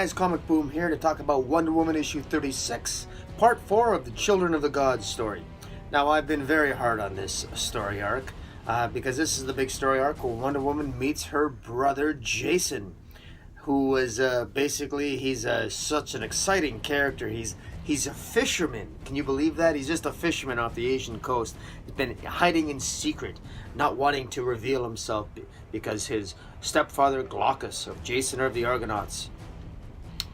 guys, Comic Boom here to talk about Wonder Woman issue 36, part 4 of the Children of the Gods story. Now, I've been very hard on this story arc because this is the big story arc where Wonder Woman meets her brother Jason, who is he's such an exciting character. He's a fisherman. Can you believe that? He's just a fisherman off the Asian coast. He's been hiding in secret, not wanting to reveal himself because his stepfather Glaucus of Jason of the Argonauts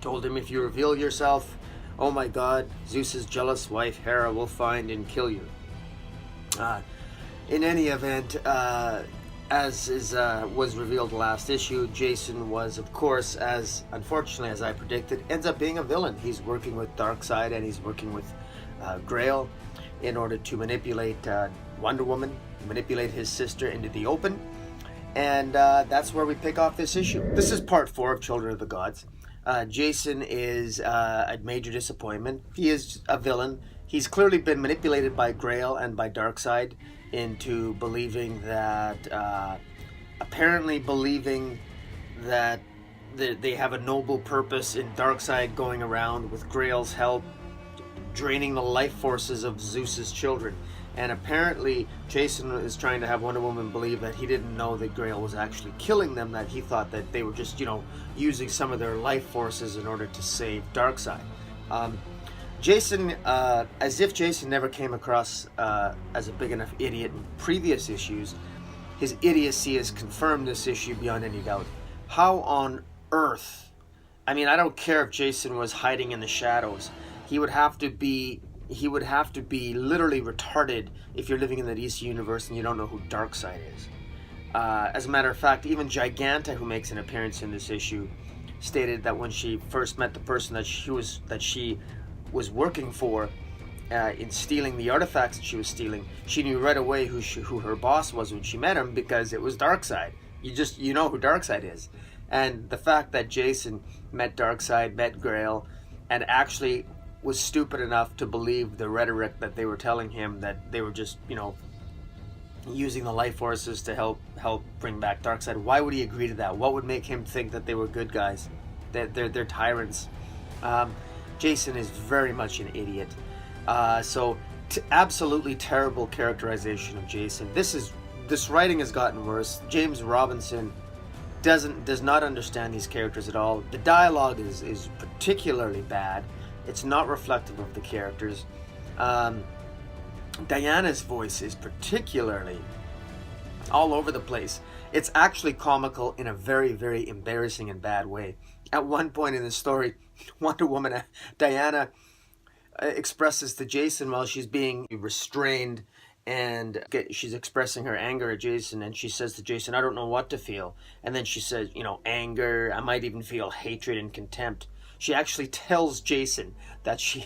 told him, if you reveal yourself, oh my god, Zeus's jealous wife Hera will find and kill you. In any event, was revealed last issue, Jason was, of course, unfortunately as I predicted, ends up being a villain. He's working with Darkseid and he's working with Grail in order to manipulate Wonder Woman, manipulate his sister into the open. And that's where we pick off this issue. This is part 4 of Children of the Gods. Jason is a major disappointment. He is a villain. He's clearly been manipulated by Grail and by Darkseid into believing that, they have a noble purpose in Darkseid going around with Grail's help, draining the life forces of Zeus's children. And apparently Jason is trying to have Wonder Woman believe that he didn't know that Grail was actually killing them, that he thought that they were just, using some of their life forces in order to save Darkseid. Jason, as if Jason never came across as a big enough idiot in previous issues, his idiocy is confirmed this issue beyond any doubt. How on earth? I mean, I don't care if Jason was hiding in the shadows. He would have to be literally retarded if you're living in the DC universe and you don't know who Darkseid is. As a matter of fact, even Giganta, who makes an appearance in this issue, stated that when she first met the person that she was working for in stealing the artifacts that she was stealing, she knew right away who her boss was when she met him, because it was Darkseid. You know who Darkseid is. And the fact that Jason met Darkseid, met Grail, and actually was stupid enough to believe the rhetoric that they were telling him, that they were just, using the life forces to help bring back Darkseid. Why would he agree to that? What would make him think that they were good guys? That they're tyrants. Jason is very much an idiot. Absolutely terrible characterization of Jason. This writing has gotten worse. James Robinson does not understand these characters at all. The dialogue is particularly bad. It's not reflective of the characters. Diana's voice is particularly all over the place. It's actually comical in a very, very embarrassing and bad way. At one point in the story, Wonder Woman, Diana, expresses to Jason while she's being restrained, and she's expressing her anger at Jason, and she says to Jason, I don't know what to feel. And then she says, anger, I might even feel hatred and contempt. She actually tells Jason that she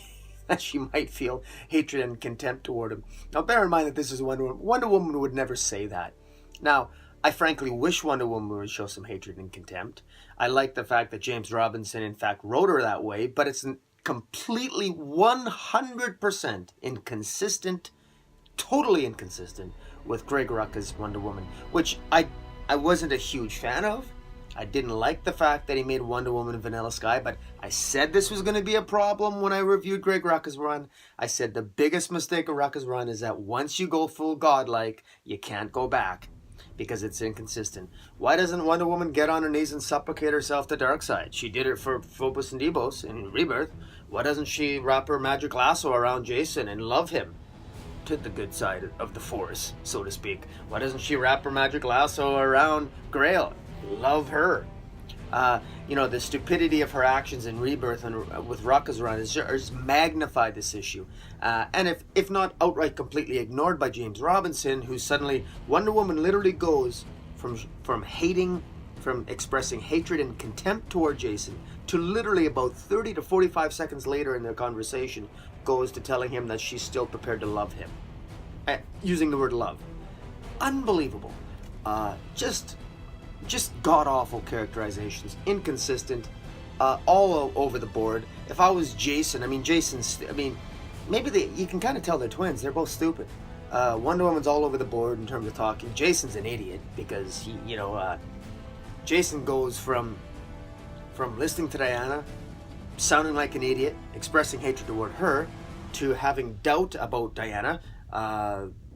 might feel hatred and contempt toward him. Now, bear in mind that this is Wonder Woman. Wonder Woman would never say that. Now, I frankly wish Wonder Woman would show some hatred and contempt. I like the fact that James Robinson, in fact, wrote her that way, but it's completely 100% inconsistent, totally inconsistent with Greg Rucka's Wonder Woman, which I wasn't a huge fan of. I didn't like the fact that he made Wonder Woman Vanilla Sky, but I said this was going to be a problem when I reviewed Greg Rucka's run. I said the biggest mistake of Rucka's run is that once you go full godlike, you can't go back because it's inconsistent. Why doesn't Wonder Woman get on her knees and supplicate herself to Darkseid? She did it for Phobos and Deimos in Rebirth. Why doesn't she wrap her magic lasso around Jason and love him to the good side of the Force, so to speak? Why doesn't she wrap her magic lasso around Grail? Love her. The stupidity of her actions in Rebirth and with Rucka's run is magnified this issue. And if not outright completely ignored by James Robinson, who suddenly, Wonder Woman literally goes from expressing hatred and contempt toward Jason to literally about 30 to 45 seconds later in their conversation goes to telling him that she's still prepared to love him. Using the word love. Unbelievable. Just god-awful characterizations, inconsistent, all over the board. If I was Jason, maybe you can kind of tell they're twins. They're both stupid. Wonder Woman's all over the board in terms of talking. Jason's an idiot because Jason goes from from listening to Diana, sounding like an idiot, expressing hatred toward her, to having doubt about Diana,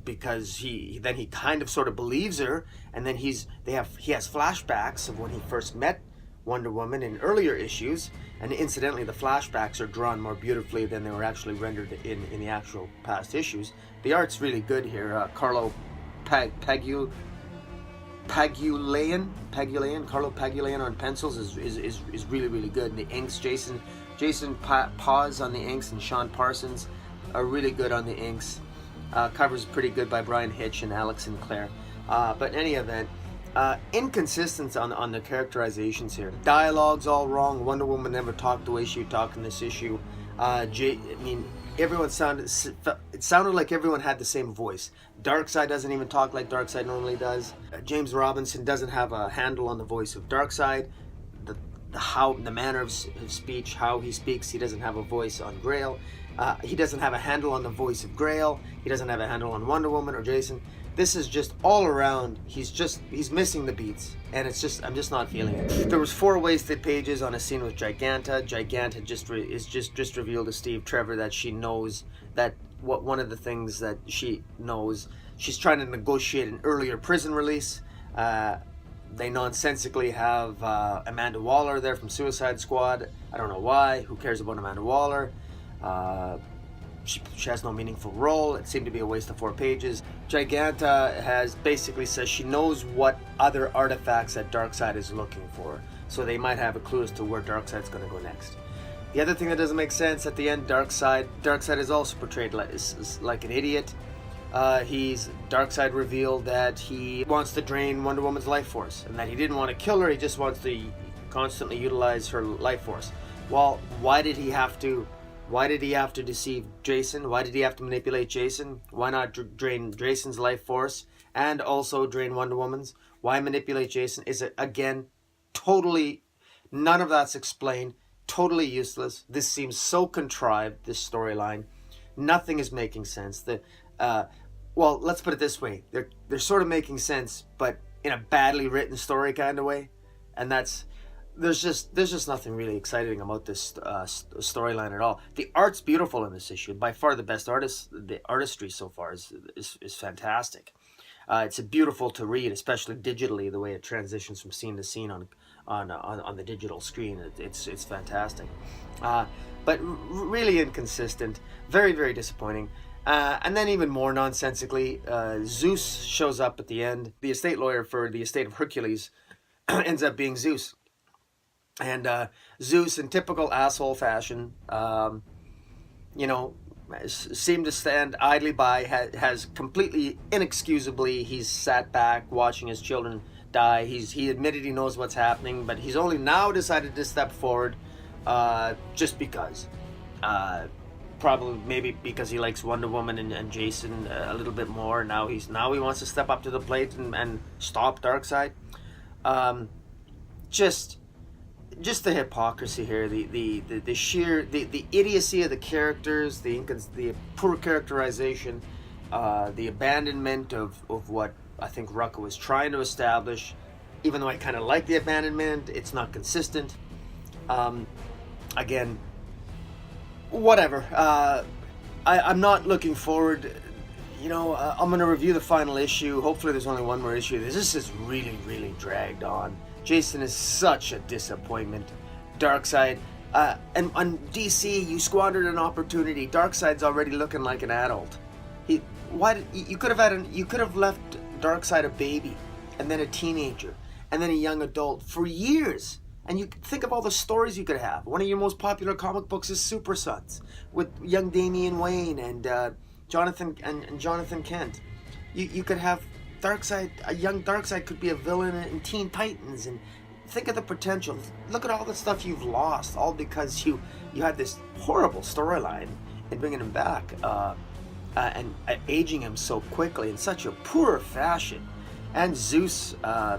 because he kind of sort of believes her, and then he has flashbacks of when he first met Wonder Woman in earlier issues, and incidentally the flashbacks are drawn more beautifully than they were actually rendered in the actual past issues. The art's really good here. Carlo Pagulayan on pencils is really, really good. And the inks, Jason Paz on the inks, and Sean Parsons are really good on the inks. Covers pretty good by Brian Hitch and Alex Sinclair. But in any event, inconsistency on the characterizations here. Dialogue's all wrong. Wonder Woman never talked the way she would talk in this issue. Everyone it sounded like everyone had the same voice. Darkseid doesn't even talk like Darkseid normally does. James Robinson doesn't have a handle on the voice of Darkseid. The manner of speech, how he speaks, he doesn't have a voice on Grail. He doesn't have a handle on the voice of Grail. He doesn't have a handle on Wonder Woman or Jason. This is just all around. He's missing the beats, and I'm just not feeling it. There was 4 wasted pages on a scene with Giganta. Giganta just revealed to Steve Trevor that she knows that one of the things that she knows, she's trying to negotiate an earlier prison release. They nonsensically have Amanda Waller there from Suicide Squad. I don't know why. Who cares about Amanda Waller? She has no meaningful role. It seemed to be a waste of 4 pages. Giganta says she knows what other artifacts that Darkseid is looking for, so they might have a clue as to where Darkseid's going to go next. The other thing that doesn't make sense, at the end, Darkseid is also portrayed like an idiot. Darkseid revealed that he wants to drain Wonder Woman's life force, and that he didn't want to kill her. He just wants to constantly utilize her life force. Well, why did he have to deceive Jason? Why did he have to manipulate Jason? Why not drain Jason's life force and also drain Wonder Woman's? Why manipulate Jason? Is it, again, totally, none of that's explained, totally useless. This seems so contrived, this storyline. Nothing is making sense. Well, let's put it this way. They're sort of making sense, but in a badly written story kind of way. And there's just nothing really exciting about this storyline at all. The art's beautiful in this issue. By far the best the artistry so far is fantastic. It's beautiful to read, especially digitally, the way it transitions from scene to scene on the digital screen. It's fantastic. But really inconsistent, very, very disappointing. And then even more nonsensically, Zeus shows up at the end. The estate lawyer for the estate of Hercules ends up being Zeus. And Zeus, in typical asshole fashion, seemed to stand idly by, has completely inexcusably, he's sat back watching his children die. He admitted he knows what's happening, but he's only now decided to step forward just because. Probably maybe because he likes Wonder Woman and Jason a little bit more. Now he wants to step up to the plate and stop Darkseid. Just the hypocrisy here, the sheer the idiocy of the characters, the poor characterization, the abandonment of what I think Rucka was trying to establish. Even though I kind of like the abandonment, it's not consistent. Again, whatever. I'm not looking forward. I'm going to review the final issue. Hopefully there's only one more issue. This is really, really dragged on. Jason is such a disappointment. Darkseid, and on DC, you squandered an opportunity. Darkseid's already looking like an adult. You could have left Darkseid a baby, and then a teenager, and then a young adult for years. And you think of all the stories you could have. One of your most popular comic books is Super Sons, with young Damian Wayne and Jonathan Kent. You could have Darkseid, a young Darkseid could be a villain in Teen Titans, and think of the potential. Look at all the stuff you've lost, all because you had this horrible storyline and bringing him back and aging him so quickly in such a poor fashion. And Zeus, I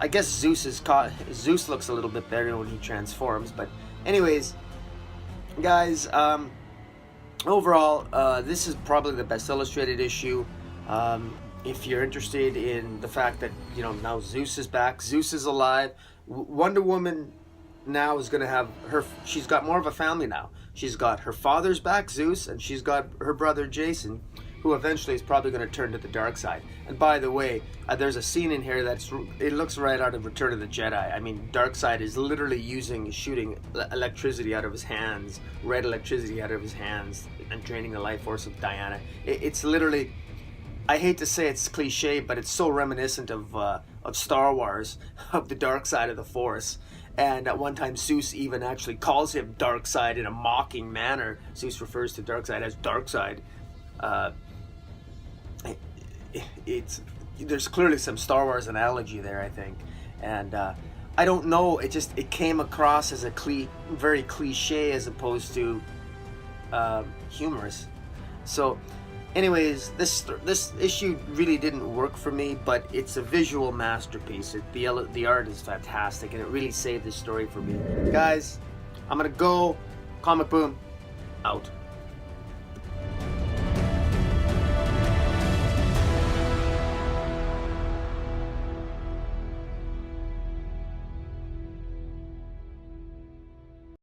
guess Zeus looks a little bit better when he transforms. But anyways, guys, overall, this is probably the best illustrated issue. If you're interested in the fact that now Zeus is back, Zeus is alive, Wonder Woman now is going to have her, she's got more of a family now. She's got her father's back, Zeus, and she's got her brother Jason, who eventually is probably going to turn to the dark side. And by the way, there's a scene in here it looks right out of Return of the Jedi. I mean, Darkseid is literally shooting electricity out of his hands, red electricity out of his hands, and draining the life force of Diana. It's literally, I hate to say it's cliche, but it's so reminiscent of Star Wars, of the dark side of the Force. And at one time, Zeus even actually calls him Darkseid in a mocking manner. Zeus refers to Darkseid as Darkseid. There's clearly some Star Wars analogy there, I think. And I don't know, it came across as a very cliche as opposed to humorous. So anyways, this issue really didn't work for me, but it's a visual masterpiece. The art is fantastic, and it really saved this story for me. Guys, I'm gonna go. Comic Boom out.